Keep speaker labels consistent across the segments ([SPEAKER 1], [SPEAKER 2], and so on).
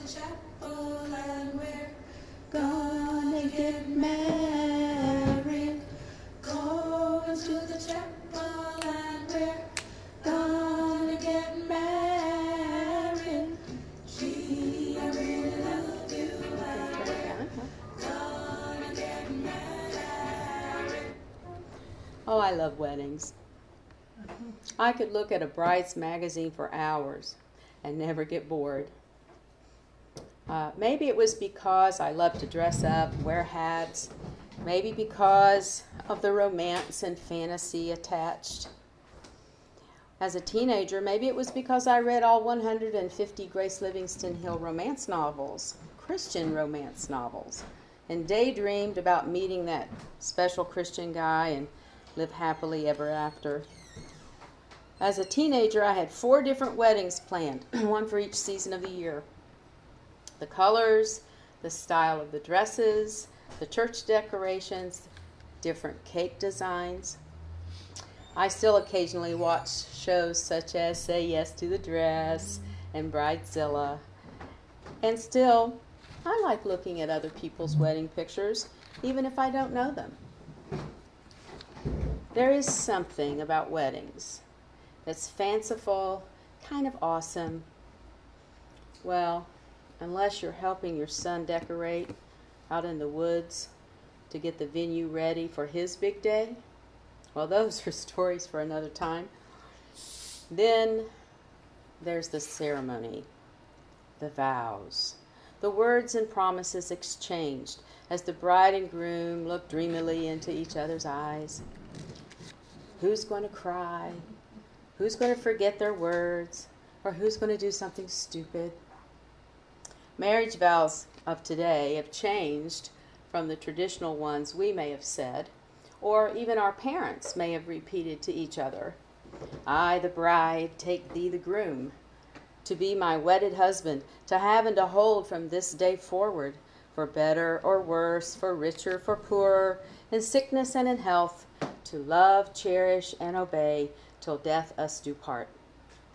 [SPEAKER 1] the chapel and we're gonna get married. Going to the chapel and we're gonna get married. Gee, I really love you and we're gonna get married. Oh, I love weddings. I could look at a bride's magazine for hours and never get bored. Maybe it was because I love to dress up, wear hats. Maybe because of the romance and fantasy attached. As a teenager, maybe it was because I read all 150 Grace Livingston Hill romance novels, Christian romance novels, and daydreamed about meeting that special Christian guy and live happily ever after. As a teenager, I had 4 different weddings planned, one for each season of the year. The colors, the style of the dresses, the church decorations, different cake designs. I still occasionally watch shows such as Say Yes to the Dress and Bridezilla. And still, I like looking at other people's wedding pictures, even if I don't know them. There is something about weddings that's fanciful, kind of awesome. Well, unless you're helping your son decorate out in the woods to get the venue ready for his big day, well, those are stories for another time. Then there's the ceremony, the vows, the words and promises exchanged as the bride and groom look dreamily into each other's eyes. Who's going to cry? Who's going to forget their words? Or who's going to do something stupid? Marriage vows of today have changed from the traditional ones we may have said, or even our parents may have repeated to each other. I, the bride, take thee, the groom, to be my wedded husband, to have and to hold from this day forward, for better or worse, for richer, for poorer, in sickness and in health, to love, cherish, and obey, till death us do part,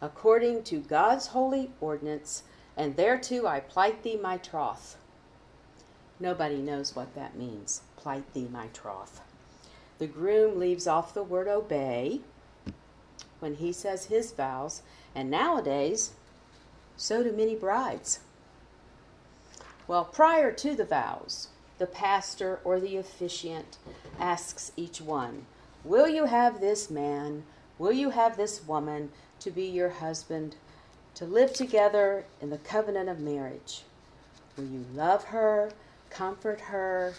[SPEAKER 1] according to God's holy ordinance, and thereto I plight thee my troth. Nobody knows what that means, plight thee my troth. The groom leaves off the word obey when he says his vows, and nowadays, so do many brides. Well, prior to the vows, the pastor or the officiant asks each one, will you have this man, will you have this woman to be your husband, to live together in the covenant of marriage? Will you love her, comfort her,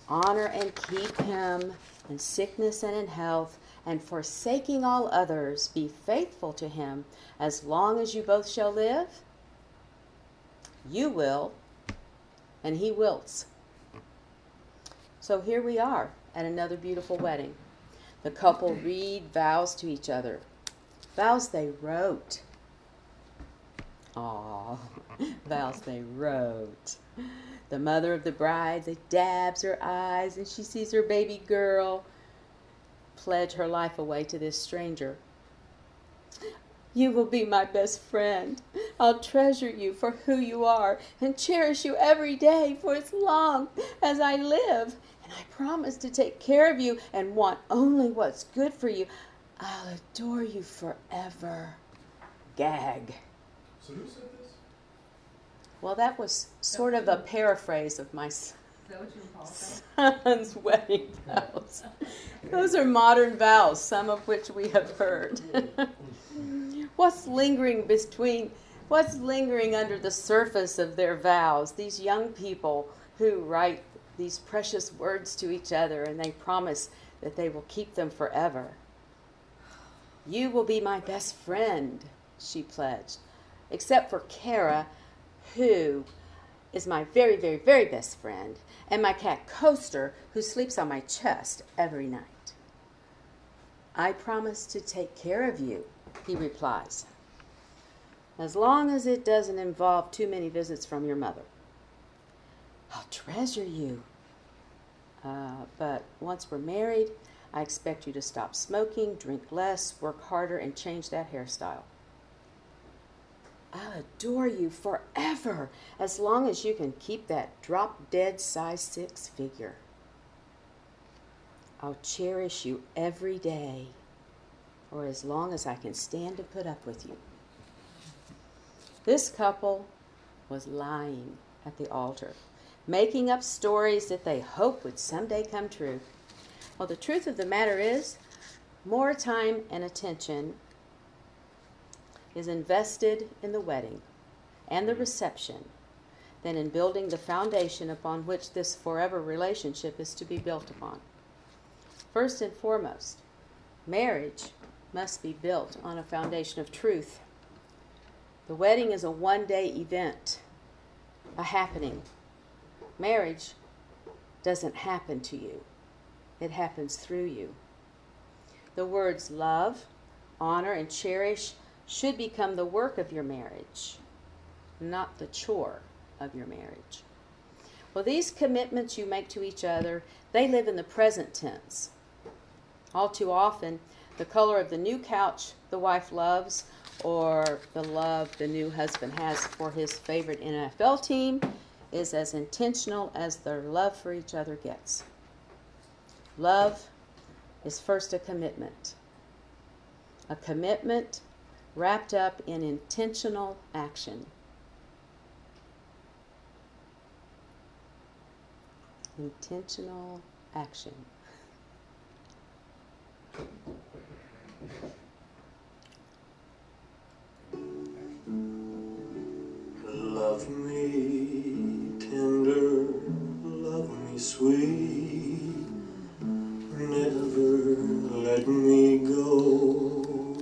[SPEAKER 1] honor and keep him in sickness and in health, and forsaking all others, be faithful to him as long as you both shall live? You will, and he wills. So here we are at another beautiful wedding. The couple read vows to each other, vows they wrote. Aw, vows they wrote. The mother of the bride, that dabs her eyes and she sees her baby girl pledge her life away to this stranger. You will be my best friend. I'll treasure you for who you are and cherish you every day for as long as I live. And I promise to take care of you and want only what's good for you. I'll adore you forever. Gag.
[SPEAKER 2] So who said this?
[SPEAKER 1] Well, that was sort of a paraphrase of my
[SPEAKER 3] Is that what you would call it?
[SPEAKER 1] son's wedding vows. Those are modern vows, some of which we have heard. What's lingering under the surface of their vows? These young people who write these precious words to each other and they promise that they will keep them forever. You will be my best friend, she pledged, except for Kara, who is my very, very, very best friend, and my cat Coaster, who sleeps on my chest every night. I promise to take care of you, he replies, as long as it doesn't involve too many visits from your mother. I'll treasure you. But once we're married, I expect you to stop smoking, drink less, work harder, and change that hairstyle. I'll adore you forever as long as you can keep that drop-dead size 6 figure. I'll cherish you every day, or as long as I can stand to put up with you. This couple was lying at the altar, making up stories that they hoped would someday come true. Well, the truth of the matter is, more time and attention is invested in the wedding and the reception than in building the foundation upon which this forever relationship is to be built upon. First and foremost, marriage must be built on a foundation of truth. The wedding is a one-day event, a happening. Marriage doesn't happen to you. It happens through you. The words love, honor, and cherish should become the work of your marriage, not the chore of your marriage. Well, these commitments you make to each other, they live in the present tense. All too often, the color of the new couch the wife loves, or the love the new husband has for his favorite NFL team, is as intentional as their love for each other gets. Love is first a commitment wrapped up in intentional action. Intentional action.
[SPEAKER 2] Love me tender, love me sweet, never let me go.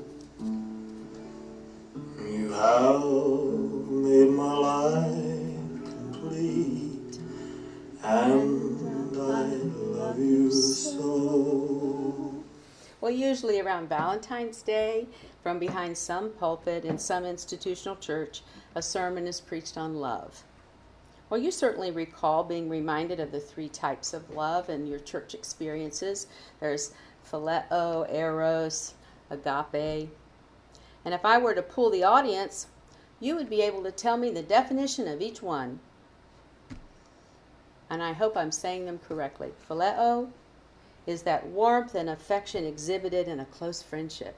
[SPEAKER 2] You have made my life complete, and I love you so.
[SPEAKER 1] Well, usually around Valentine's Day, from behind some pulpit in some institutional church, a sermon is preached on love. Well, you certainly recall being reminded of the 3 types of love in your church experiences. There's phileo, eros, agape. And if I were to poll the audience, you would be able to tell me the definition of each one. And I hope I'm saying them correctly. Phileo is that warmth and affection exhibited in a close friendship.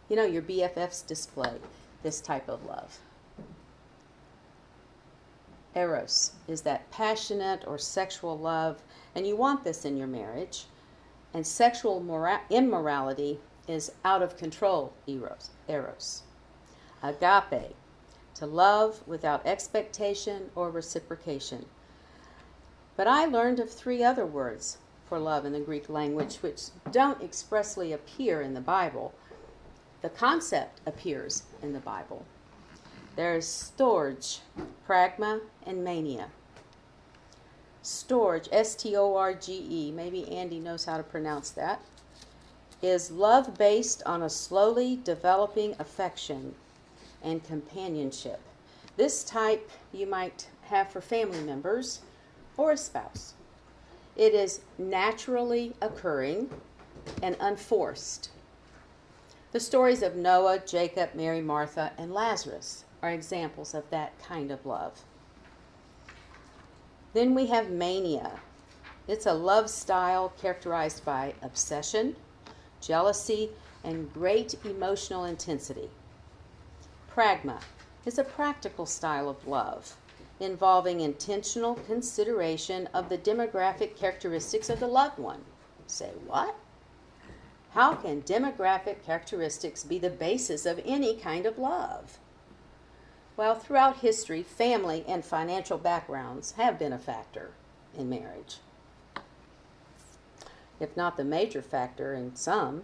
[SPEAKER 1] You know, your BFFs display this type of love. Eros is that passionate or sexual love, and you want this in your marriage. And sexual immorality is out of control eros. Agape, to love without expectation or reciprocation. But I learned of 3 other words for love in the Greek language which don't expressly appear in the Bible. The concept appears in the Bible. There's storge, pragma, and mania. Storge, S-T-O-R-G-E, maybe Andy knows how to pronounce that, is love based on a slowly developing affection and companionship. This type you might have for family members or a spouse. It is naturally occurring and unforced. The stories of Noah, Jacob, Mary, Martha, and Lazarus are examples of that kind of love. Then we have mania. It's a love style characterized by obsession, jealousy, and great emotional intensity. Pragma is a practical style of love involving intentional consideration of the demographic characteristics of the loved one. Say what? How can demographic characteristics be the basis of any kind of love? Well, throughout history, family and financial backgrounds have been a factor in marriage. If not the major factor in some.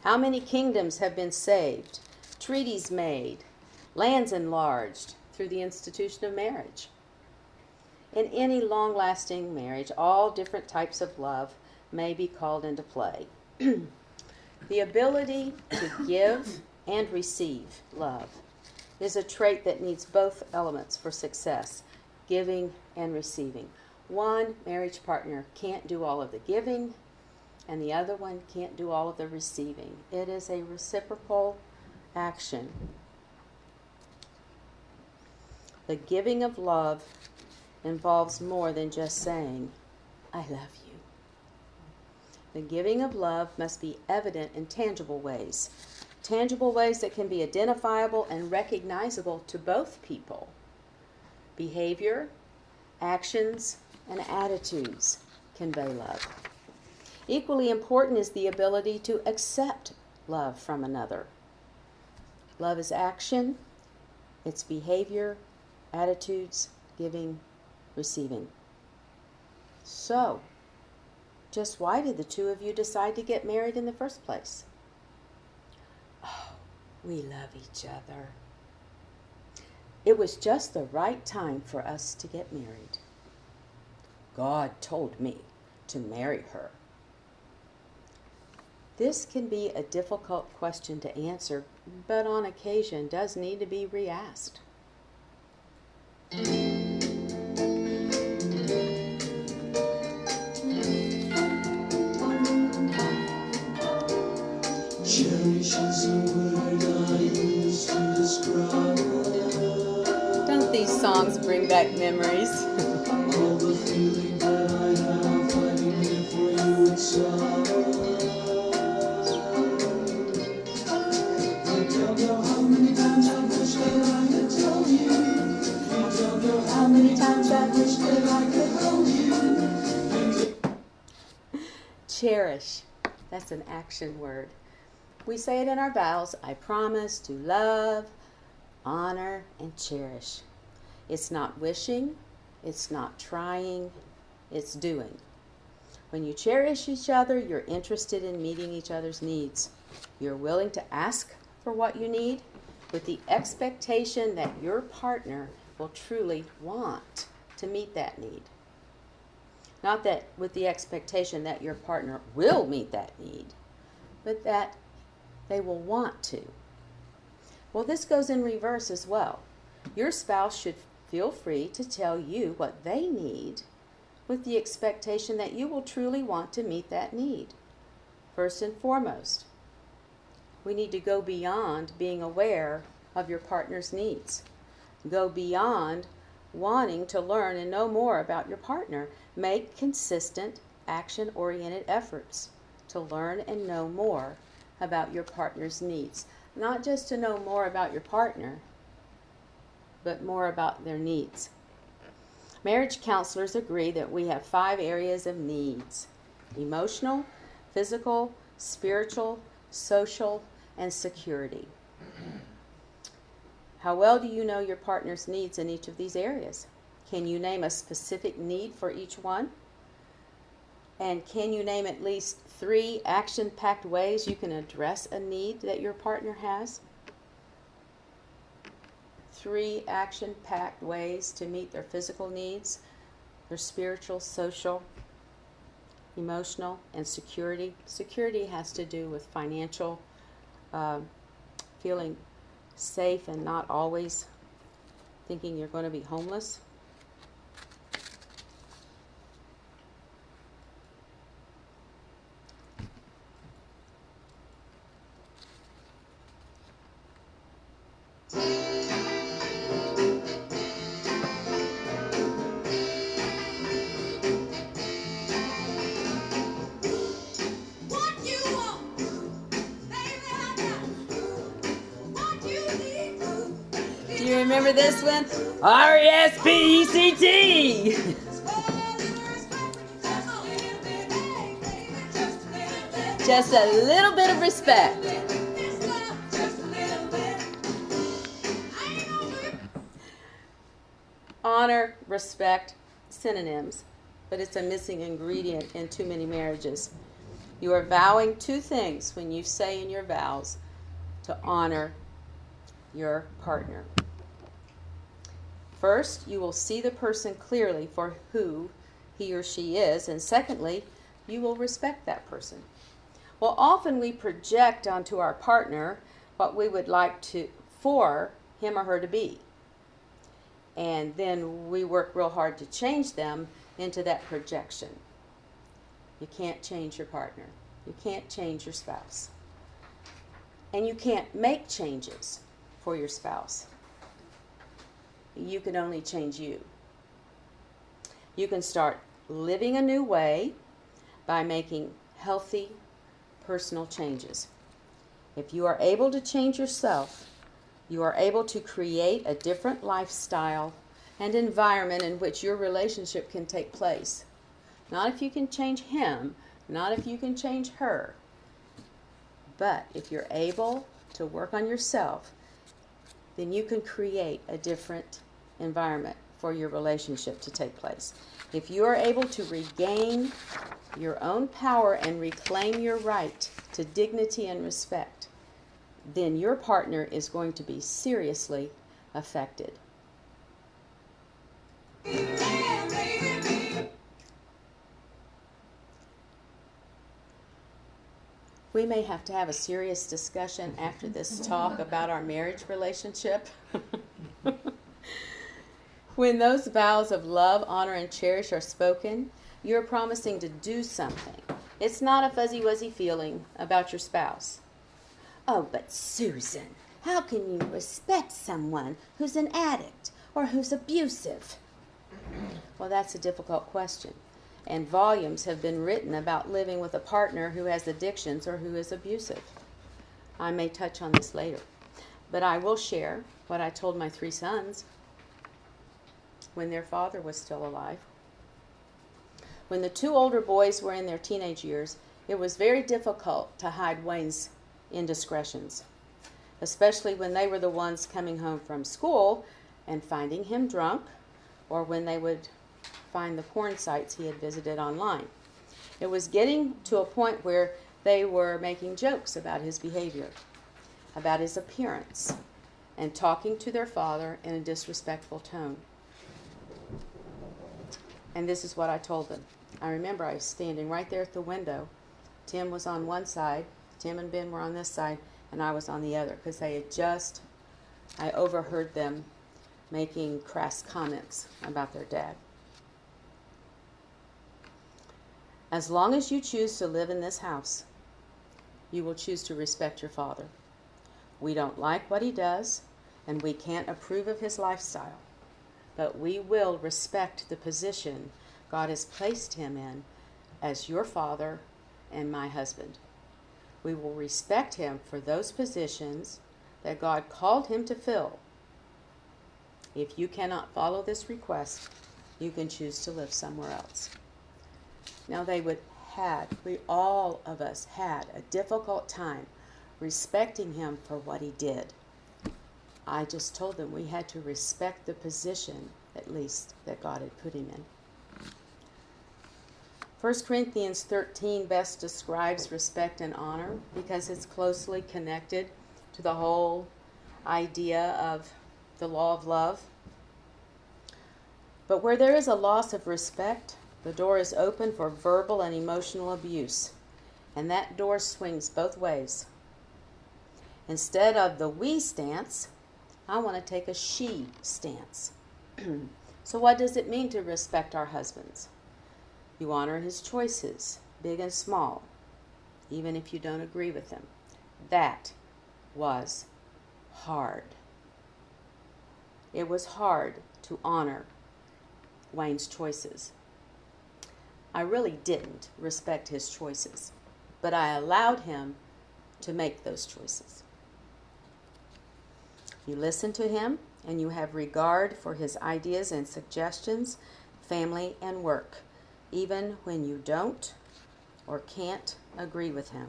[SPEAKER 1] How many kingdoms have been saved, treaties made, lands enlarged through the institution of marriage? In any long-lasting marriage, all different types of love may be called into play. The ability to give and receive love is a trait that needs both elements for success, giving and receiving. One marriage partner can't do all of the giving, and the other one can't do all of the receiving. It is a reciprocal action. The giving of love involves more than just saying, I love you. The giving of love must be evident in tangible ways that can be identifiable and recognizable to both people. Behavior, actions, and attitudes convey love. Equally important is the ability to accept love from another. Love is action, it's behavior, attitudes, giving, receiving. So, just why did the two of you decide to get married in the first place? Oh, we love each other. It was just the right time for us to get married. God told me to marry her. This can be a difficult question to answer, but on occasion does need to be re-asked.
[SPEAKER 2] Cherish is a word I use to describe
[SPEAKER 1] Don't these songs bring back memories?
[SPEAKER 2] all the feeling that I have fighting here for you inside. I don't know how many times I wish that I could tell you. You don't know how many times I wish that I could hold you.
[SPEAKER 1] Cherish. That's an action word. We say it in our vows. I promise to love, honor, and cherish. It's not wishing, it's not trying, it's doing. When you cherish each other, you're interested in meeting each other's needs. You're willing to ask for what you need with the expectation that your partner will truly want to meet that need. Not that with the expectation that your partner will meet that need, but that they will want to. Well, this goes in reverse as well. Your spouse should feel free to tell you what they need with the expectation that you will truly want to meet that need. First and foremost, we need to go beyond being aware of your partner's needs. Go beyond wanting to learn and know more about your partner. Make consistent, action-oriented efforts to learn and know more about your partner's needs. Not just to know more about your partner, but more about their needs. Marriage counselors agree that we have 5 areas of needs: emotional, physical, spiritual, social, and security. How well do you know your partner's needs in each of these areas? Can you name a specific need for each one? And can you name at least 3 action-packed ways you can address a need that your partner has? 3 action-packed ways to meet their physical needs, their spiritual, social, emotional, and security. Security has to do with financial, feeling safe and not always thinking you're going to be homeless. Do you remember this one? R-E-S-P-E-C-T! Just a little bit of respect. Honor, respect, synonyms, but it's a missing ingredient in too many marriages. You are vowing 2 things when you say in your vows to honor your partner. First, you will see the person clearly for who he or she is, and secondly, you will respect that person. Well, often we project onto our partner what we would like for him or her to be. And then we work real hard to change them into that projection. You can't change your partner. You can't change your spouse. And you can't make changes for your spouse. you can only change you. You can start living a new way by making healthy personal changes. If you are able to change yourself, you are able to create a different lifestyle and environment in which your relationship can take place. Not if you can change him, not if you can change her, but if you're able to work on yourself, then you can create a different environment for your relationship to take place. If you are able to regain your own power and reclaim your right to dignity and respect, then your partner is going to be seriously affected. We may have to have a serious discussion after this talk about our marriage relationship. When those vows of love, honor, and cherish are spoken, you're promising to do something. It's not a fuzzy-wuzzy feeling about your spouse. Oh, but Susan, how can you respect someone who's an addict or who's abusive? Well, that's a difficult question. And volumes have been written about living with a partner who has addictions or who is abusive. I may touch on this later. But I will share what I told my 3 sons when their father was still alive. When the 2 older boys were in their teenage years, it was very difficult to hide Wayne's indiscretions, especially when they were the ones coming home from school and finding him drunk, or when they would find the porn sites he had visited online. It was getting to a point where they were making jokes about his behavior, about his appearance, and talking to their father in a disrespectful tone. And this is what I told them. I remember I was standing right there at the window. Tim was on one side, Tim and Ben were on this side, and I was on the other, because I overheard them making crass comments about their dad. As long as you choose to live in this house, you will choose to respect your father. We don't like what he does, and we can't approve of his lifestyle, but we will respect the position God has placed him in as your father and my husband. We will respect him for those positions that God called him to fill. If you cannot follow this request, you can choose to live somewhere else. Now we all of us had a difficult time respecting him for what he did. I just told them we had to respect the position, at least, that God had put him in. 1 Corinthians 13 best describes respect and honor because it's closely connected to the whole idea of the law of love. But where there is a loss of respect, the door is open for verbal and emotional abuse, and that door swings both ways. Instead of the we stance, I want to take a she stance. So what does it mean to respect our husbands? You honor his choices, big and small, even if you don't agree with them. That was hard. It was hard to honor Wayne's choices. I really didn't respect his choices, but I allowed him to make those choices. You listen to him, and you have regard for his ideas and suggestions, family and work, even when you don't or can't agree with him.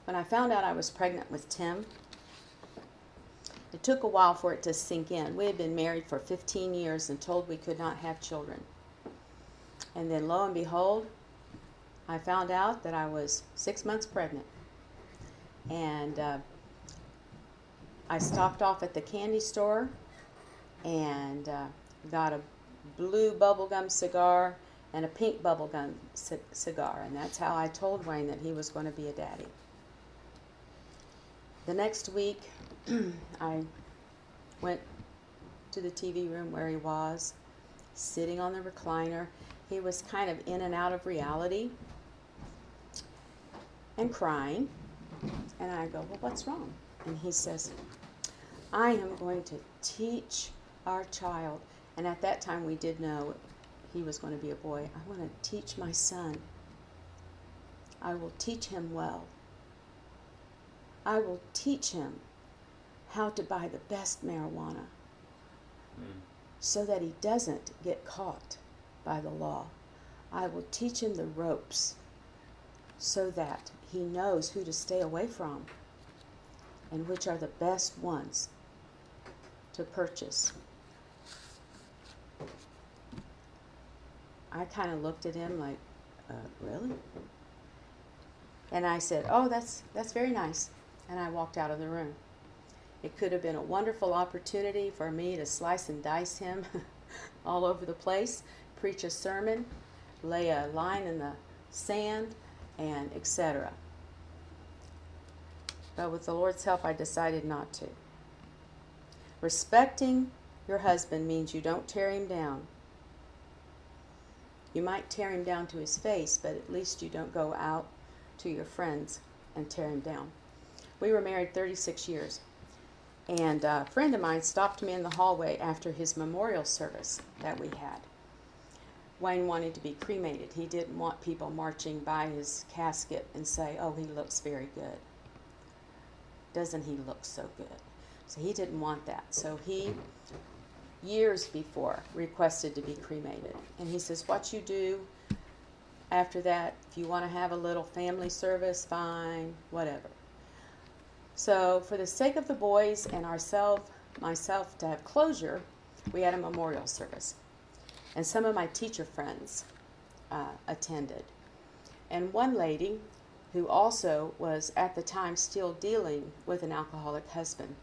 [SPEAKER 1] When I found out I was pregnant with Tim, it took a while for it to sink in. We had been married for 15 years and told we could not have children. And then lo and behold, I found out that I was 6 months pregnant. And I stopped off at the candy store and got a blue bubblegum cigar and a pink bubblegum cigar. And that's how I told Wayne that he was going to be a daddy. The next week, I went to the TV room where he was, sitting on the recliner. He was kind of in and out of reality and crying. And I go, well, what's wrong? And he says, I am going to teach our child. And at that time we did know he was going to be a boy. I want to teach my son. I will teach him well. I will teach him how to buy the best marijuana so that he doesn't get caught by the law. I will teach him the ropes so that he knows who to stay away from and which are the best ones to purchase. I kind of looked at him like, really? And I said, oh, that's very nice. And I walked out of the room. It could have been a wonderful opportunity for me to slice and dice him all over the place, preach a sermon, lay a line in the sand, and etc. But with the Lord's help, I decided not to. Respecting your husband means you don't tear him down. You might tear him down to his face, but at least you don't go out to your friends and tear him down. We were married 36 years, and a friend of mine stopped me in the hallway after his memorial service that we had. Wayne wanted to be cremated. He didn't want people marching by his casket and say, oh, he looks very good. Doesn't he look so good? So he didn't want that. So he, years before, requested to be cremated. And he says, what you do after that, if you want to have a little family service, fine, whatever. So for the sake of the boys and myself to have closure, we had a memorial service. And some of my teacher friends attended. And one lady, who also was at the time still dealing with an alcoholic husband,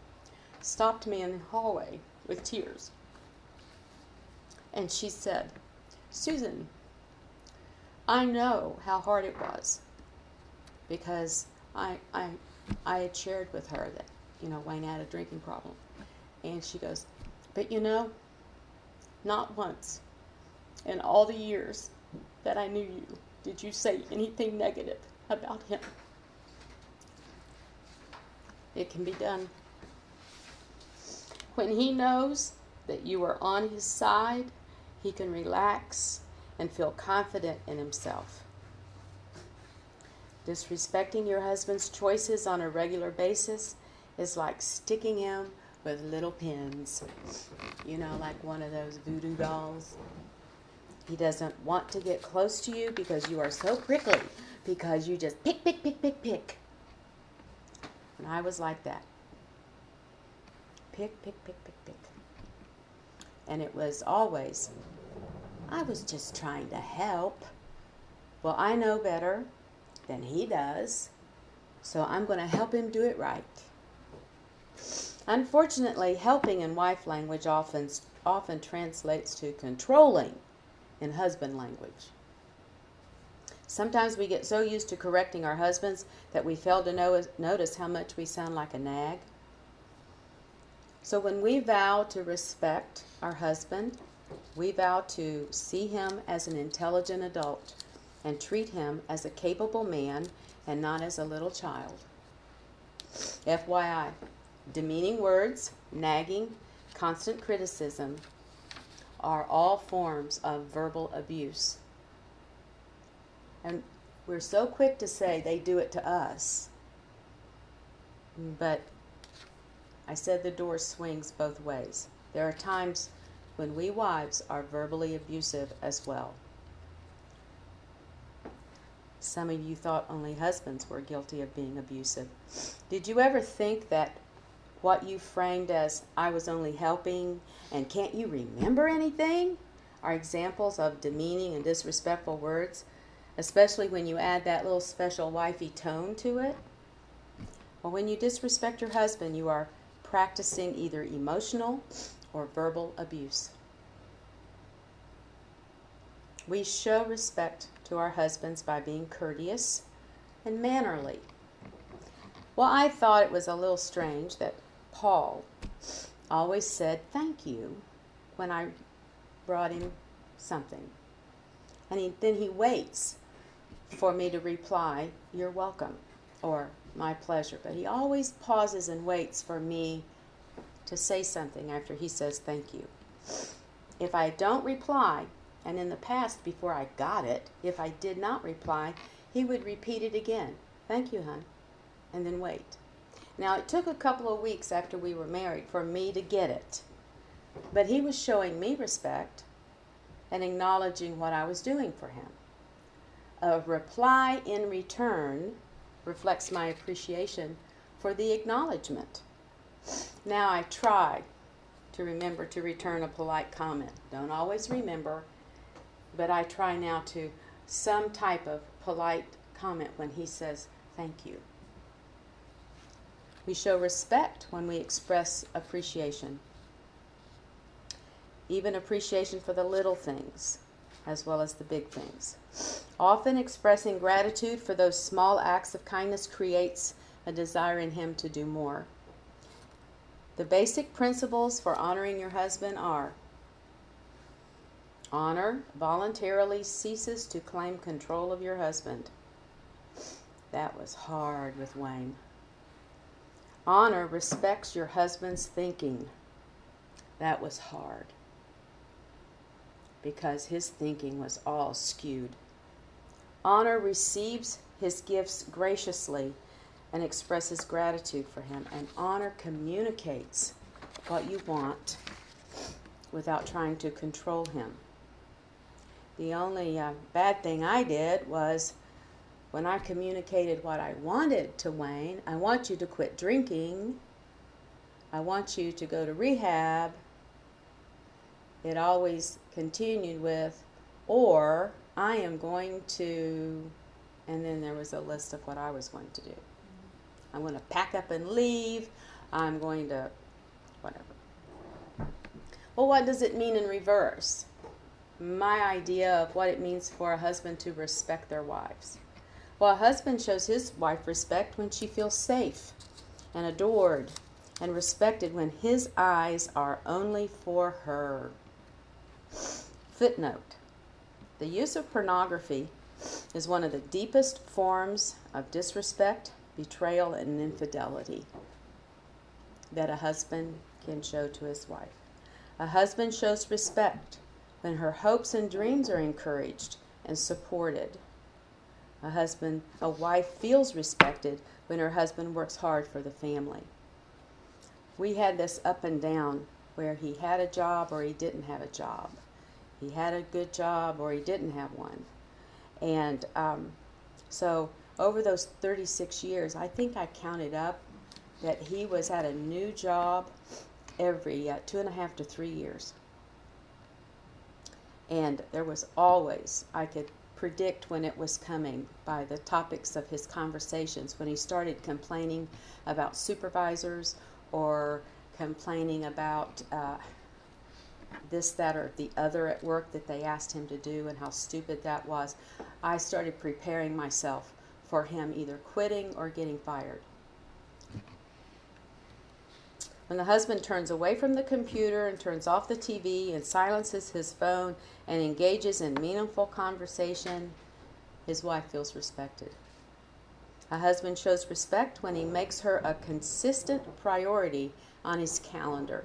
[SPEAKER 1] stopped me in the hallway with tears. And she said, Susan, I know how hard it was, because I had shared with her that, Wayne had a drinking problem. And she goes, but not once in all the years that I knew you did you say anything negative about him. It can be done. When he knows that you are on his side, he can relax and feel confident in himself. Disrespecting your husband's choices on a regular basis is like sticking him with little pins. Like one of those voodoo dolls. He doesn't want to get close to you because you are so prickly, because you just pick. And I was like that. Pick. And it was always, I was just trying to help. Well, I know better than he does, so I'm going to help him do it right. Unfortunately, helping in wife language often translates to controlling in husband language. Sometimes we get so used to correcting our husbands that we fail to notice how much we sound like a nag. So when we vow to respect our husband, we vow to see him as an intelligent adult and treat him as a capable man and not as a little child. FYI, demeaning words, nagging, constant criticism are all forms of verbal abuse. And we're so quick to say they do it to us. But I said the door swings both ways. There are times when we wives are verbally abusive as well. Some of you thought only husbands were guilty of being abusive. Did you ever think that what you framed as, I was only helping, and can't you remember anything, are examples of demeaning and disrespectful words, especially when you add that little special wifey tone to it? Well, when you disrespect your husband, you are practicing either emotional or verbal abuse. We show respect to our husbands by being courteous and mannerly. Well, I thought it was a little strange that Paul always said thank you when I brought him something. And then he waits for me to reply, you're welcome, or my pleasure. But he always pauses and waits for me to say something after he says thank you. If I don't reply, and in the past before I got it, if I did not reply, he would repeat it again. Thank you, hon. And then wait. Now, it took a couple of weeks after we were married for me to get it. But he was showing me respect and acknowledging what I was doing for him. A reply in return reflects my appreciation for the acknowledgement. Now I try to remember to return a polite comment. Don't always remember, but I try now to some type of polite comment when he says thank you. We show respect when we express appreciation. Even appreciation for the little things as well as the big things. Often expressing gratitude for those small acts of kindness creates a desire in him to do more. The basic principles for honoring your husband are: honor voluntarily ceases to claim control of your husband. That was hard with Wayne. Honor respects your husband's thinking. That was hard because his thinking was all skewed. Honor receives his gifts graciously and expresses gratitude for him. And honor communicates what you want without trying to control him. The only bad thing I did was when I communicated what I wanted to Wayne: I want you to quit drinking, I want you to go to rehab, it always continued with, or I am going to, and then there was a list of what I was going to do. I'm going to pack up and leave. I'm going to, whatever. Well, what does it mean in reverse? My idea of what it means for a husband to respect their wives. Well, a husband shows his wife respect when she feels safe and adored and respected when his eyes are only for her. Footnote: the use of pornography is one of the deepest forms of disrespect, betrayal, and infidelity that a husband can show to his wife. A husband shows respect when her hopes and dreams are encouraged and supported. A wife feels respected when her husband works hard for the family. We had this up and down where he had a job or he didn't have a job. He had a good job or he didn't have one. And so over those 36 years, I think I counted up that he was at a new job every 2.5 to 3 years. And there was always, I could predict when it was coming by the topics of his conversations, when he started complaining about supervisors or complaining about this, that, or the other at work that they asked him to do and how stupid that was. I started preparing myself for him either quitting or getting fired. When the husband turns away from the computer and turns off the TV and silences his phone and engages in meaningful conversation, his wife feels respected. A husband shows respect when he makes her a consistent priority on his calendar.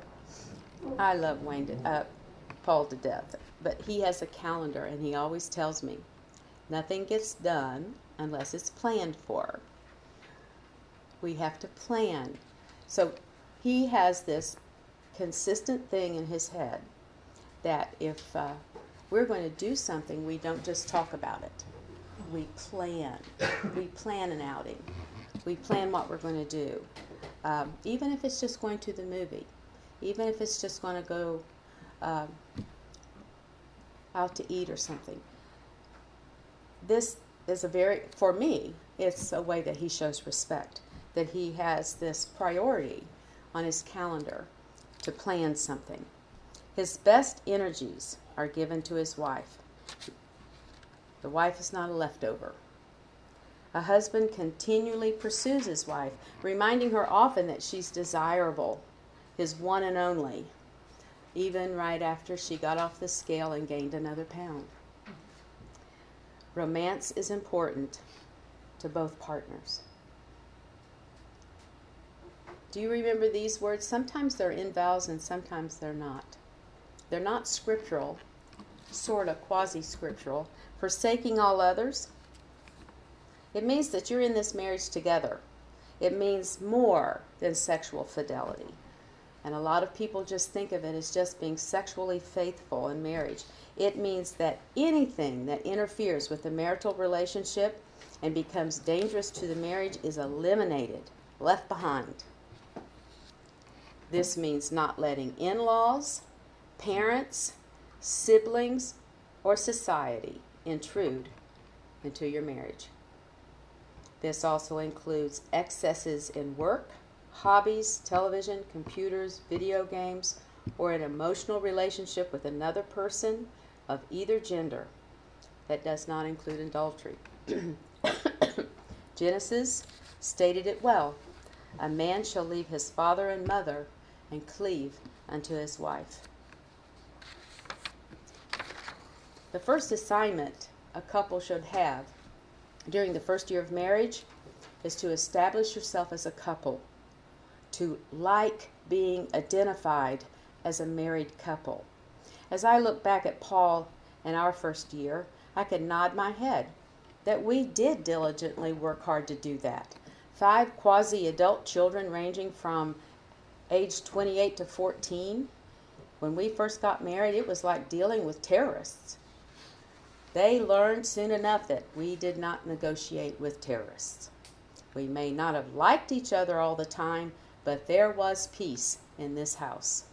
[SPEAKER 1] I love Paul to death, but he has a calendar and he always tells me, nothing gets done unless it's planned for. We have to plan. So he has this consistent thing in his head that if we're going to do something, we don't just talk about it. We plan. We plan an outing. We plan what we're going to do. Even if it's just going to the movie. Even if it's just going to go out to eat or something. This is for me, it's a way that he shows respect. That he has this priority on his calendar to plan something. His best energies are given to his wife. The wife is not a leftover. A husband continually pursues his wife, reminding her often that she's desirable, his one and only, even right after she got off the scale and gained another pound. Romance is important to both partners. Do you remember these words? Sometimes they're in vows and sometimes they're not. They're not scriptural, sort of quasi-scriptural. Forsaking all others. It means that you're in this marriage together. It means more than sexual fidelity. And a lot of people just think of it as just being sexually faithful in marriage. It means that anything that interferes with the marital relationship and becomes dangerous to the marriage is eliminated, left behind. This means not letting in-laws, parents, siblings, or society intrude into your marriage. This also includes excesses in work, hobbies, television, computers, video games, or an emotional relationship with another person of either gender. That does not include adultery. Genesis stated it well. A man shall leave his father and mother and cleave unto his wife. The first assignment a couple should have during the first year of marriage is to establish yourself as a couple, to like being identified as a married couple. As I look back at Paul and our first year, I can nod my head that we did diligently work hard to do that. 5 quasi-adult children ranging from age 28 to 14. When we first got married, it was like dealing with terrorists. They learned soon enough that we did not negotiate with terrorists. We may not have liked each other all the time, but there was peace in this house.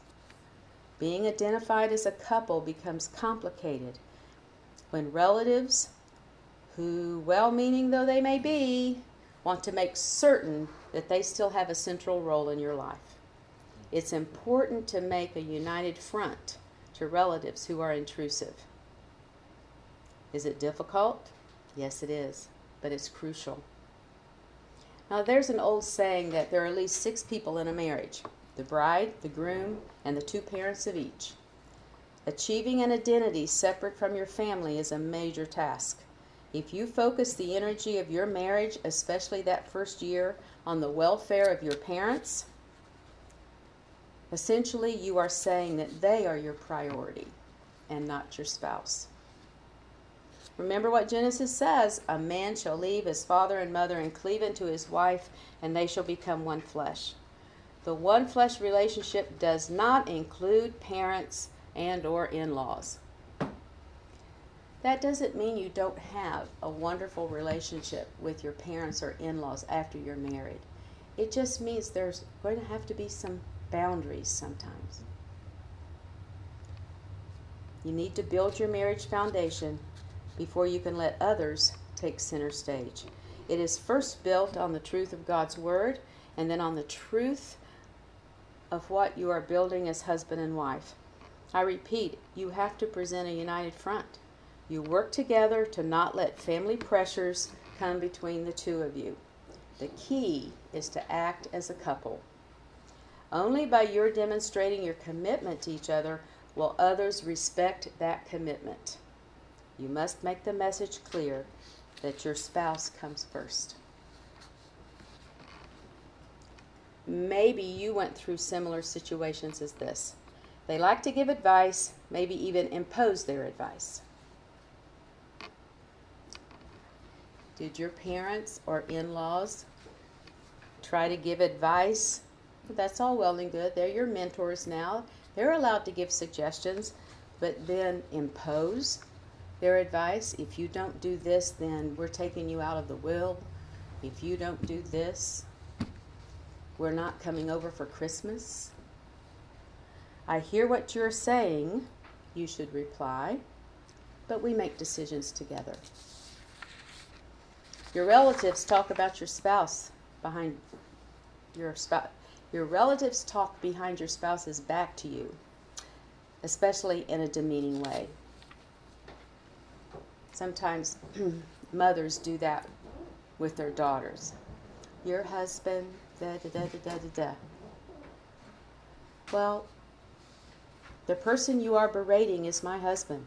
[SPEAKER 1] Being identified as a couple becomes complicated when relatives, who, well-meaning though they may be, want to make certain that they still have a central role in your life. It's important to make a united front to relatives who are intrusive. Is it difficult? Yes, it is, but it's crucial. Now, there's an old saying that there are at least 6 people in a marriage: the bride, the groom, and the 2 parents of each. Achieving an identity separate from your family is a major task. If you focus the energy of your marriage, especially that first year, on the welfare of your parents, essentially you are saying that they are your priority and not your spouse. Remember what Genesis says: a man shall leave his father and mother and cleave unto his wife, and they shall become one flesh. The one flesh relationship does not include parents and or in-laws. That doesn't mean you don't have a wonderful relationship with your parents or in-laws after you're married. It just means there's going to have to be some boundaries sometimes. You need to build your marriage foundation before you can let others take center stage. It is first built on the truth of God's Word, and then on the truth of what you are building as husband and wife. I repeat, you have to present a united front. You work together to not let family pressures come between the two of you. The key is to act as a couple. Only by your demonstrating your commitment to each other will others respect that commitment. You must make the message clear that your spouse comes first. Maybe you went through similar situations as this. They like to give advice, maybe even impose their advice. Did your parents or in-laws try to give advice? That's all well and good. They're your mentors now. They're allowed to give suggestions, but then impose their advice. If you don't do this, then we're taking you out of the will. If you don't do this, we're not coming over for Christmas. I hear what you're saying, you should reply, but we make decisions together. Your relatives talk about your spouse behind your spouse. Your relatives talk behind your spouse's back to you, especially in a demeaning way. Sometimes mothers do that with their daughters. Your husband, da-da-da-da-da-da. Well, the person you are berating is my husband.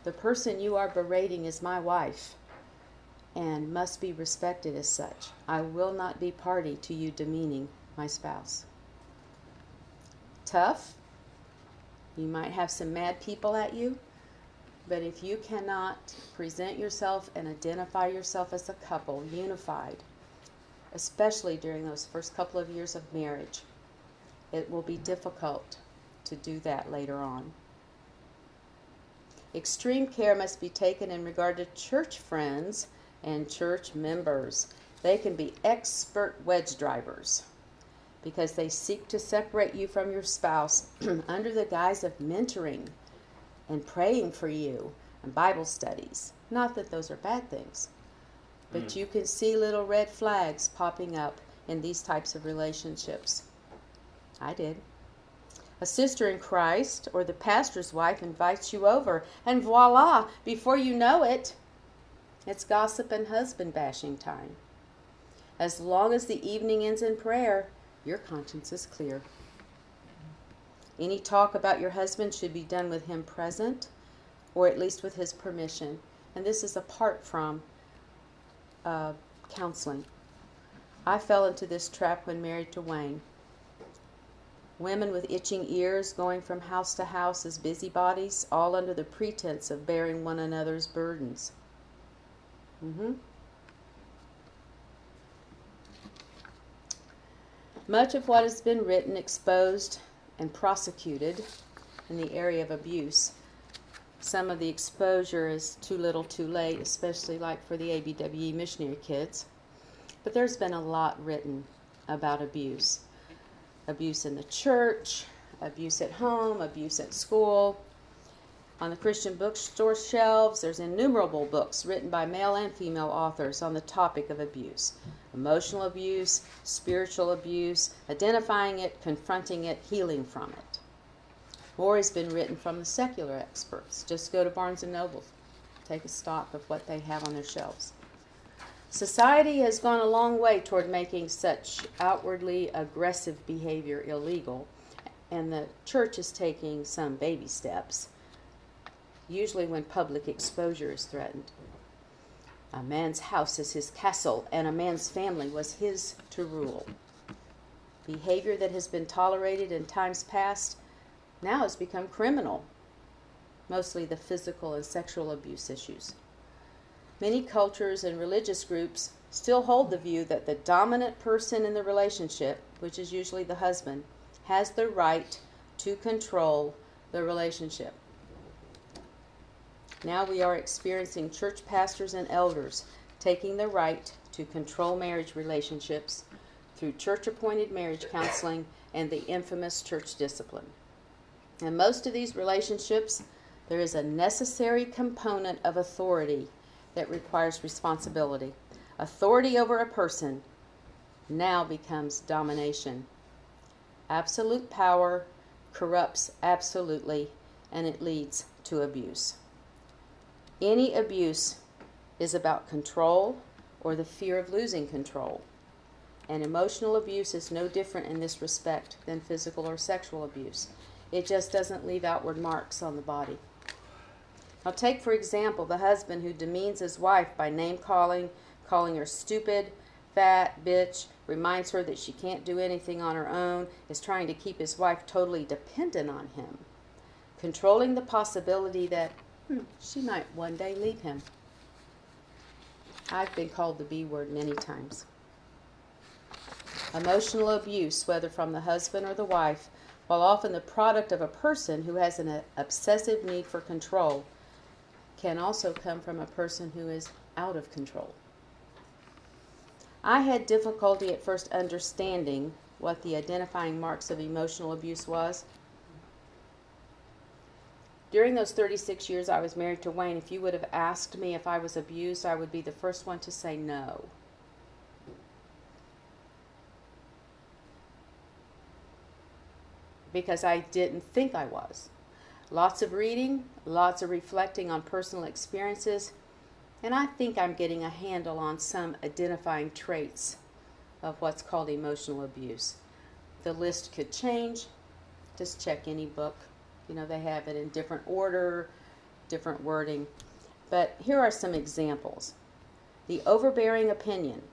[SPEAKER 1] The person you are berating is my wife, and must be respected as such. I will not be party to you demeaning my spouse. tough. You might have some mad people at you. But if you cannot present yourself and identify yourself as a couple, unified, especially during those first couple of years of marriage, it will be difficult to do that later on. Extreme care must be taken in regard to church friends and church members. They can be expert wedge drivers because they seek to separate you from your spouse under the guise of mentoring and praying for you and Bible studies. Not that those are bad things, but you can see little red flags popping up in these types of relationships. I did. A sister in Christ or the pastor's wife invites you over, and voila, before you know it, it's gossip and husband bashing time. As long as the evening ends in prayer, your conscience is clear. Any talk about your husband should be done with him present, or at least with his permission. And this is apart from counseling. I fell into this trap when married to Wayne. Women with itching ears going from house to house as busybodies, all under the pretense of bearing one another's burdens. Much of what has been written, exposed, and prosecuted in the area of abuse. Some of the exposure is too little too late, especially like for the ABWE missionary kids. But there's been a lot written about abuse. Abuse in the church, abuse at home, abuse at school. On the Christian bookstore shelves, there's innumerable books written by male and female authors on the topic of abuse. Emotional abuse, spiritual abuse, identifying it, confronting it, healing from it. More has been written from the secular experts. Just go to Barnes & Noble, take a stock of what they have on their shelves. Society has gone a long way toward making such outwardly aggressive behavior illegal, and the church is taking some baby steps, usually when public exposure is threatened. A man's house is his castle, and a man's family was his to rule. Behavior that has been tolerated in times past now has become criminal, mostly the physical and sexual abuse issues. Many cultures and religious groups still hold the view that the dominant person in the relationship, which is usually the husband, has the right to control the relationship. Now we are experiencing church pastors and elders taking the right to control marriage relationships through church-appointed marriage counseling and the infamous church discipline. In most of these relationships, there is a necessary component of authority that requires responsibility. Authority over a person now becomes domination. Absolute power corrupts absolutely, and it leads to abuse. Any abuse is about control or the fear of losing control. And emotional abuse is no different in this respect than physical or sexual abuse. It just doesn't leave outward marks on the body. Now take, for example, the husband who demeans his wife by name-calling, calling her stupid, fat, bitch, reminds her that she can't do anything on her own, is trying to keep his wife totally dependent on him, controlling the possibility that she might one day leave him. I've been called the B word many times. Emotional abuse, whether from the husband or the wife, while often the product of a person who has an obsessive need for control, can also come from a person who is out of control. I had difficulty at first understanding what the identifying marks of emotional abuse was. During those 36 years I was married to Wayne, if you would have asked me if I was abused, I would be the first one to say no. Because I didn't think I was. Lots of reading, lots of reflecting on personal experiences, and I think I'm getting a handle on some identifying traits of what's called emotional abuse. The list could change. Just check any book. You know, they have it in different order, different wording. But here are some examples. The overbearing opinion.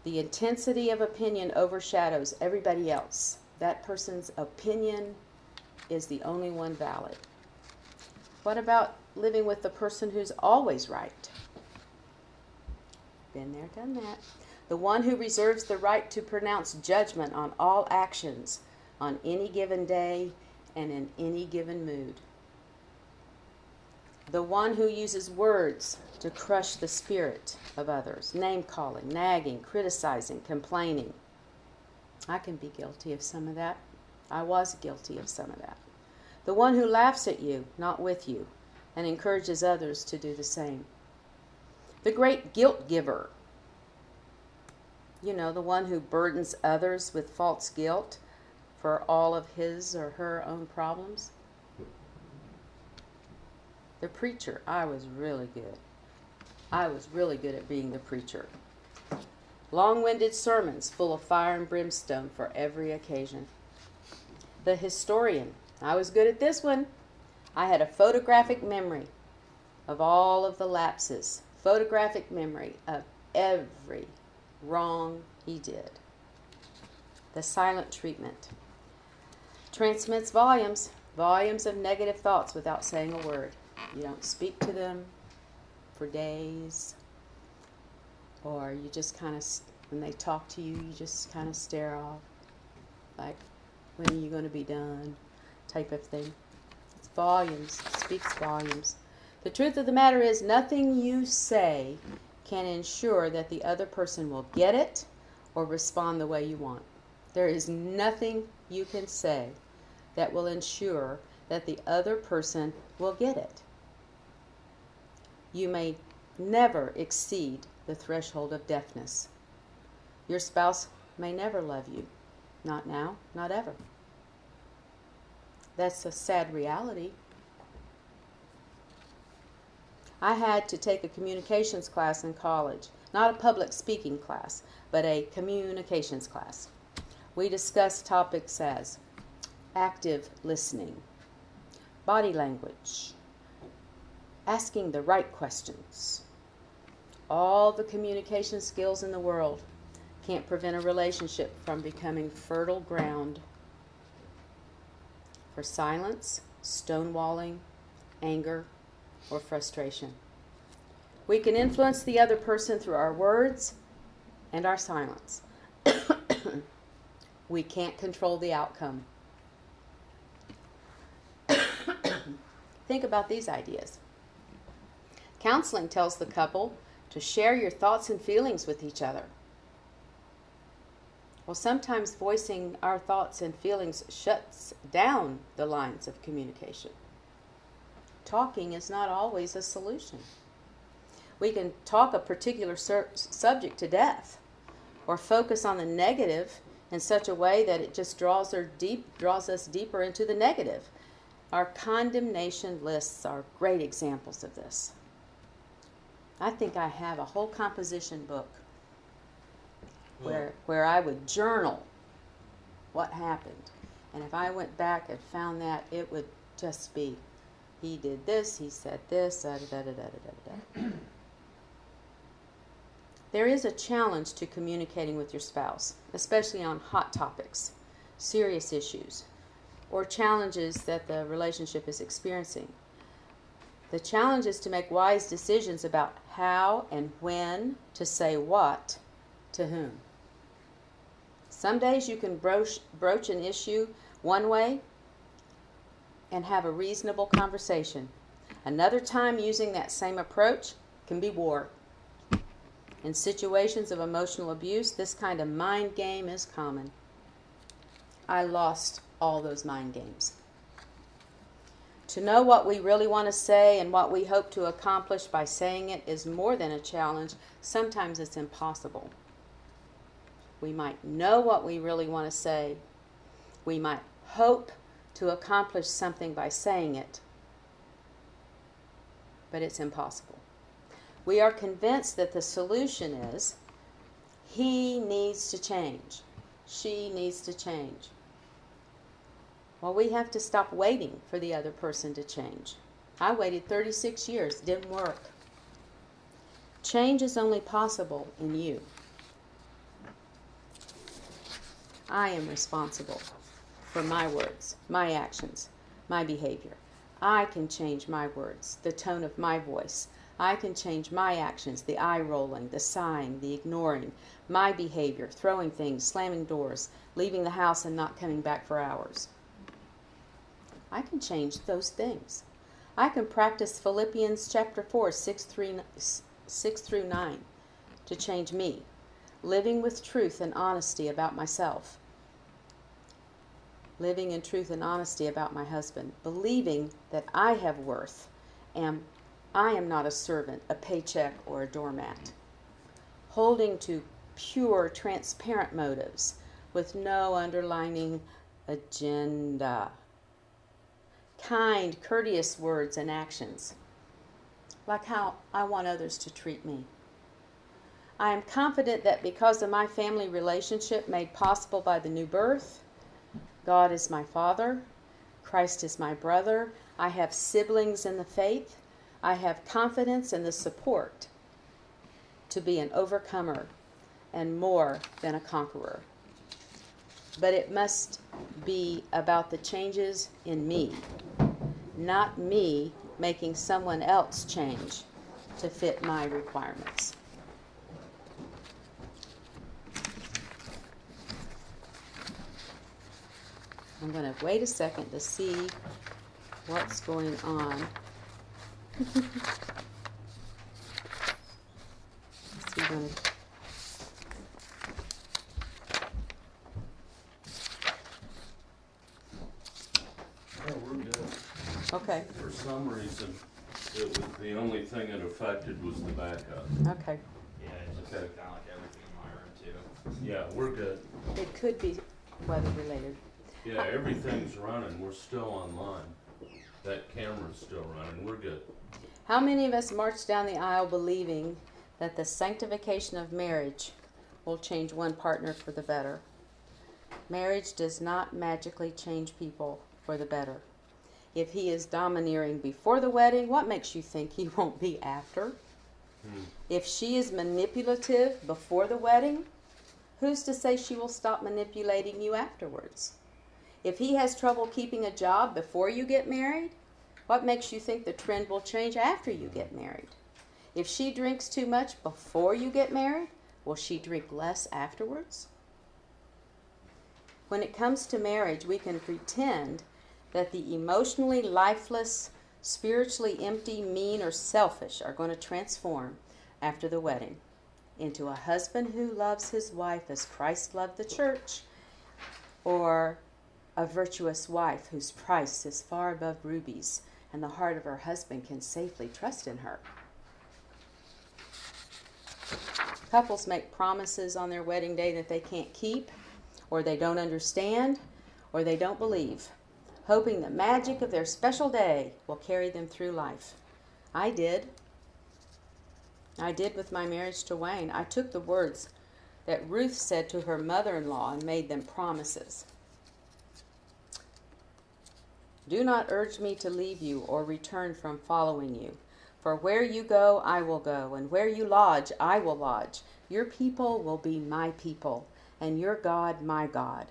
[SPEAKER 1] The intensity of opinion overshadows everybody else. that person's opinion is the only one valid. What about living with the person who's always right? Been there, done that. The one who reserves the right to pronounce judgment on all actions on any given day and in any given mood. The one who uses words to crush the spirit of others, name-calling, nagging, criticizing, complaining. I can be guilty of some of that. I was guilty of some of that. The one who laughs at you, not with you, and encourages others to do the same. The great guilt giver. You know, the one who burdens others with false guilt for all of his or her own problems. The preacher. I was really good. I was really good at being the preacher. Long-winded sermons full of fire and brimstone for every occasion. The historian. I was good at this one. I had a photographic memory of all of the lapses. Photographic memory of every wrong he did. The silent treatment. Transmits volumes of negative thoughts without saying a word. You don't speak to them for days, or you just kind of, when they talk to you, you just kind of stare off, like, when are you going to be done, type of thing. It's volumes, it speaks volumes. The truth of the matter is, nothing you say can ensure that the other person will get it or respond the way you want. There is nothing you can say that will ensure that the other person will get it. You may never exceed the threshold of deafness. Your spouse may never love you. Not now, not ever. That's a sad reality. I had to take a communications class in college. Not a public speaking class, but a communications class. We discussed topics as active listening, body language, asking the right questions. All the communication skills in the world can't prevent a relationship from becoming fertile ground for silence, stonewalling, anger, or frustration. We can influence the other person through our words and our silence. We can't control the outcome. Think about these ideas. Counseling tells the couple to share your thoughts and feelings with each other. Well, sometimes voicing our thoughts and feelings shuts down the lines of communication. Talking is not always a solution. We can talk a particular subject to death, or focus on the negative in such a way that it just draws us deeper into the negative. Our condemnation lists are great examples of this. I think I have a whole composition book where I would journal what happened. And if I went back and found that, it would just be, he did this, he said this, da da da da da da. There is a challenge to communicating with your spouse, especially on hot topics, serious issues, or challenges that the relationship is experiencing. The challenge is to make wise decisions about how and when to say what to whom. Some days you can broach an issue one way and have a reasonable conversation. Another time, using that same approach can be war. In situations of emotional abuse, this kind of mind game is common. I lost all those mind games. To know what we really want to say and what we hope to accomplish by saying it is more than a challenge. Sometimes it's impossible. We might know what we really want to say. We might hope to accomplish something by saying it, but it's impossible. We are convinced that the solution is, he needs to change. She needs to change. Well, we have to stop waiting for the other person to change. I waited 36 years, didn't work. Change is only possible in you. I am responsible for my words, my actions, my behavior. I can change my words, the tone of my voice. I can change my actions, the eye rolling, the sighing, the ignoring, my behavior, throwing things, slamming doors, leaving the house and not coming back for hours. I can change those things. I can practice Philippians chapter 4, 6 through 9 to change me, living with truth and honesty about myself, living in truth and honesty about my husband, believing that I have worth and I am not a servant, a paycheck, or a doormat, holding to pure, transparent motives with no underlining agenda, kind, courteous words and actions, like how I want others to treat me. I am confident that because of my family relationship made possible by the new birth, God is my Father, Christ is my brother, I have siblings in the faith, I have confidence in the support to be an overcomer and more than a conqueror. But it must be about the changes in me, not me making someone else change to fit my requirements. I'm going to wait a second to see what's going on. Let's see,
[SPEAKER 4] Oh, we're good.
[SPEAKER 1] okay,
[SPEAKER 4] For some reason, it was, the only thing it affected was the backup.
[SPEAKER 1] okay.
[SPEAKER 5] Yeah, it's just
[SPEAKER 4] Okay.
[SPEAKER 5] kind of like everything in my room too.
[SPEAKER 4] Yeah, we're good.
[SPEAKER 1] It could be weather related.
[SPEAKER 4] Yeah, everything's running. We're still online. That camera's still running. We're good.
[SPEAKER 1] How many of us march down the aisle believing that the sanctification of marriage will change one partner for the better? Marriage does not magically change people for the better. If he is domineering before the wedding, what makes you think he won't be after? If she is manipulative before the wedding, who's to say she will stop manipulating you afterwards? If he has trouble keeping a job before you get married, what makes you think the trend will change after you get married? If she drinks too much before you get married, will she drink less afterwards? When it comes to marriage, we can pretend that the emotionally lifeless, spiritually empty, mean, or selfish are going to transform after the wedding into a husband who loves his wife as Christ loved the church, or a virtuous wife whose price is far above rubies and the heart of her husband can safely trust in her. Couples make promises on their wedding day that they can't keep, or they don't understand, or they don't believe, hoping the magic of their special day will carry them through life. I did with my marriage to Wayne. I took the words that Ruth said to her mother-in-law and made them promises. Do not urge me to leave you or return from following you. For where you go, I will go, and where you lodge, I will lodge. Your people will be my people, and your God my God.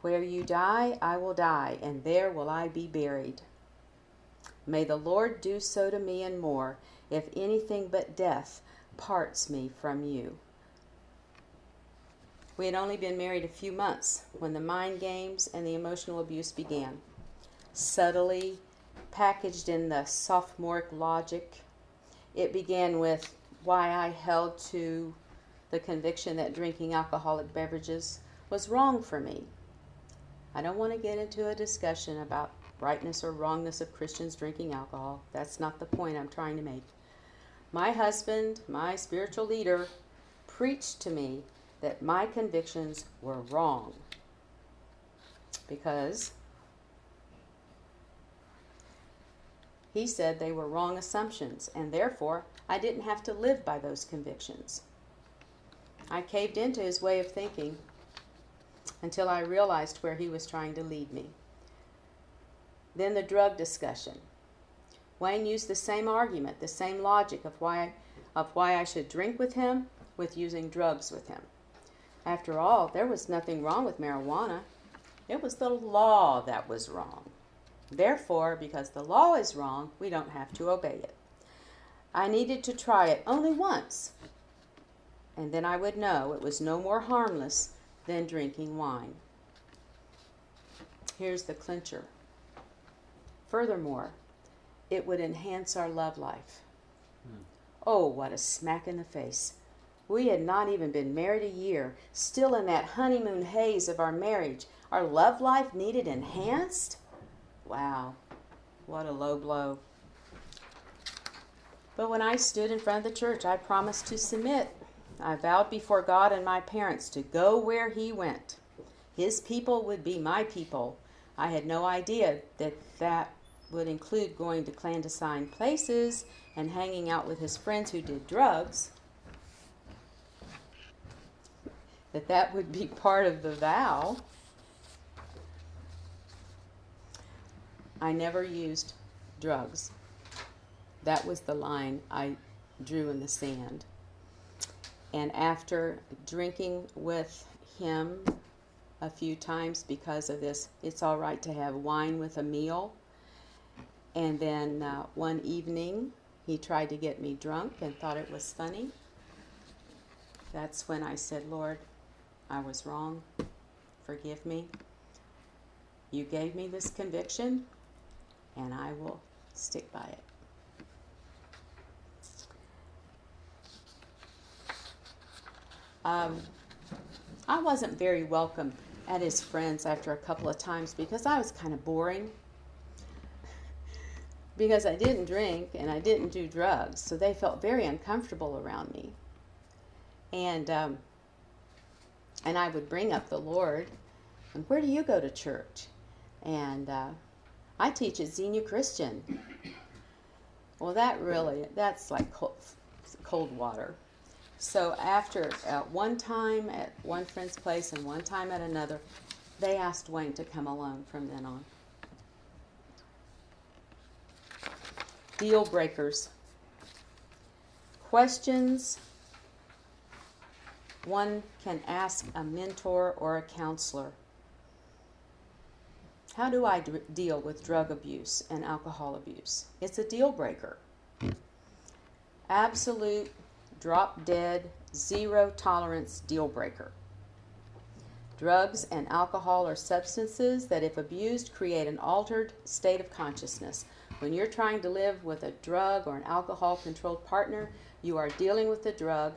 [SPEAKER 1] Where you die, I will die, and there will I be buried. May the Lord do so to me and more, if anything but death parts me from you. We had only been married a few months when the mind games and the emotional abuse began. Subtly packaged in the sophomoric logic, it began with why I held to the conviction that drinking alcoholic beverages was wrong for me. I don't want to get into a discussion about rightness or wrongness of Christians drinking alcohol. That's not the point I'm trying to make. My husband, my spiritual leader, preached to me that my convictions were wrong because he said they were wrong assumptions, and therefore I didn't have to live by those convictions. I caved into his way of thinking until I realized where he was trying to lead me. Then the drug discussion. Wayne used the same argument, the same logic of why I should drink with him, with using drugs with him. After all, there was nothing wrong with marijuana. It was the law that was wrong. Therefore, because the law is wrong, we don't have to obey it. I needed to try it only once, and then I would know it was no more harmless than drinking wine. Here's the clincher. Furthermore, it would enhance our love life. Oh, what a smack in the face. We had not even been married a year, still in that honeymoon haze of our marriage. Our love life needed enhanced? Wow, what a low blow. But when I stood in front of the church, I promised to submit. I vowed before God and my parents to go where He went. His people would be my people. I had no idea that that would include going to clandestine places and hanging out with his friends who did drugs. That would be part of the vow. I never used drugs. That was the line I drew in the sand. And after drinking with him a few times because of this, it's all right to have wine with a meal. And then one evening, he tried to get me drunk and thought it was funny. That's when I said, Lord, I was wrong. Forgive me. You gave me this conviction, and I will stick by it. I wasn't very welcome at his friends after a couple of times because I was kind of boring. Because I didn't drink and I didn't do drugs, so they felt very uncomfortable around me. And I would bring up the Lord, and where do you go to church? And I teach at Xenia Christian. Well, that's like cold water. So after one time at one friend's place and one time at another, they asked Wayne to come alone from then on. Deal breakers. Questions one can ask a mentor or a counselor. How do I deal with drug abuse and alcohol abuse? It's a deal breaker. Absolute, drop dead, zero tolerance deal breaker. Drugs and alcohol are substances that, if abused, create an altered state of consciousness. When you're trying to live with a drug or an alcohol-controlled partner, you are dealing with the drug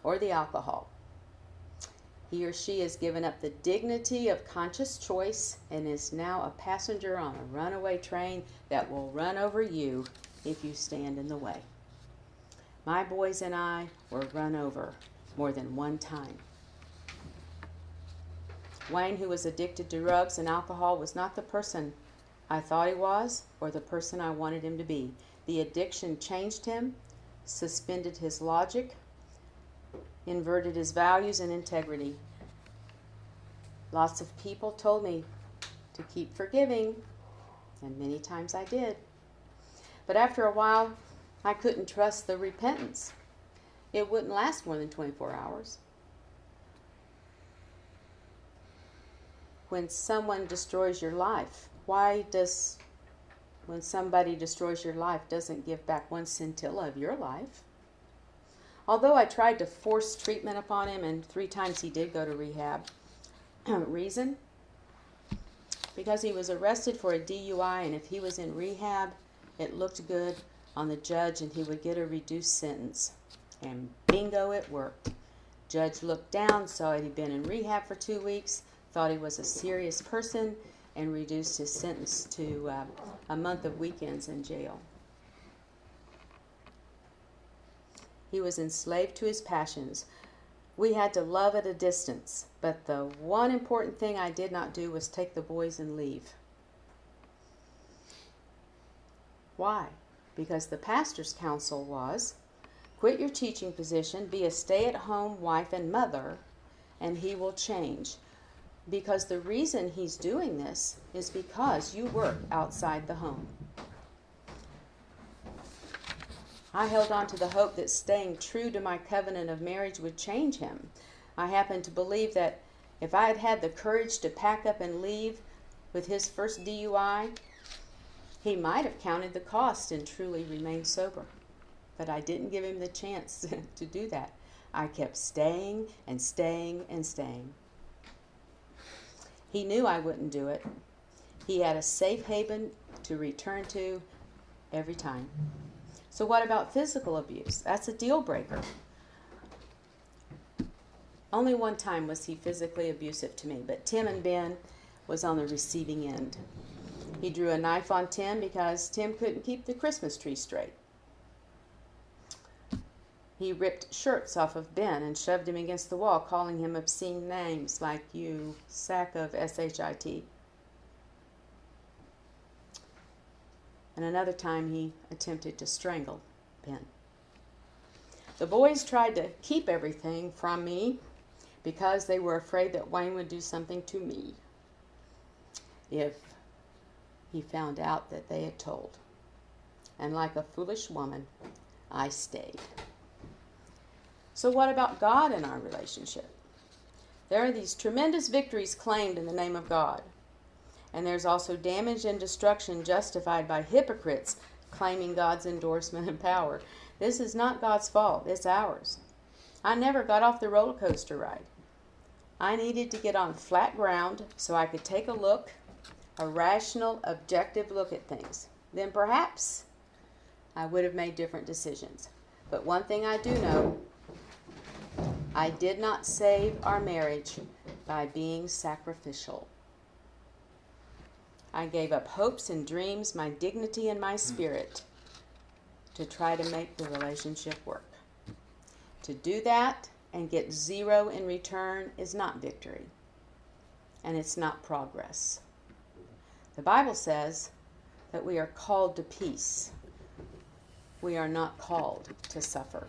[SPEAKER 1] or the alcohol. He or she has given up the dignity of conscious choice and is now a passenger on a runaway train that will run over you if you stand in the way. My boys and I were run over more than one time. Wayne, who was addicted to drugs and alcohol, was not the person I thought he was or the person I wanted him to be. The addiction changed him, suspended his logic, inverted his values and integrity. Lots of people told me to keep forgiving, and many times I did. But after a while, I couldn't trust the repentance. It wouldn't last more than 24 hours. When someone destroys your life, when somebody destroys your life, doesn't give back one scintilla of your life? Although I tried to force treatment upon him, and 3 times he did go to rehab. Reason? Because he was arrested for a DUI, and if he was in rehab, it looked good on the judge and he would get a reduced sentence. And bingo, it worked. Judge looked down, saw he'd been in rehab for 2 weeks, thought he was a serious person, and reduced his sentence to a month of weekends in jail. He was enslaved to his passions. We had to love at a distance, but the one important thing I did not do was take the boys and leave. Why? Because the pastor's counsel was, quit your teaching position, be a stay-at-home wife and mother, and he will change. Because the reason he's doing this is because you work outside the home. I held on to the hope that staying true to my covenant of marriage would change him. I happen to believe that If I had had the courage to pack up and leave with his first DUI, he might have counted the cost and truly remained sober. But I didn't give him the chance to do that. I kept staying and staying and staying. He knew I wouldn't do it. He had a safe haven to return to every time. So what about physical abuse? That's a deal breaker. Only one time was he physically abusive to me, but Tim and Ben was on the receiving end. He drew a knife on Tim because Tim couldn't keep the Christmas tree straight. He ripped shirts off of Ben and shoved him against the wall, calling him obscene names like "you sack of shit." And another time he attempted to strangle Ben. The boys tried to keep everything from me because they were afraid that Wayne would do something to me if he found out that they had told. And like a foolish woman, I stayed. So what about God in our relationship? There are these tremendous victories claimed in the name of God. And there's also damage and destruction justified by hypocrites claiming God's endorsement and power. This is not God's fault. It's ours. I never got off the roller coaster ride. I needed to get on flat ground so I could take a rational, objective look at things. Then perhaps I would have made different decisions. But one thing I do know, I did not save our marriage by being sacrificial. I gave up hopes and dreams, my dignity and my spirit to try to make the relationship work. To do that and get zero in return is not victory, and it's not progress. The Bible says that we are called to peace. We are not called to suffer.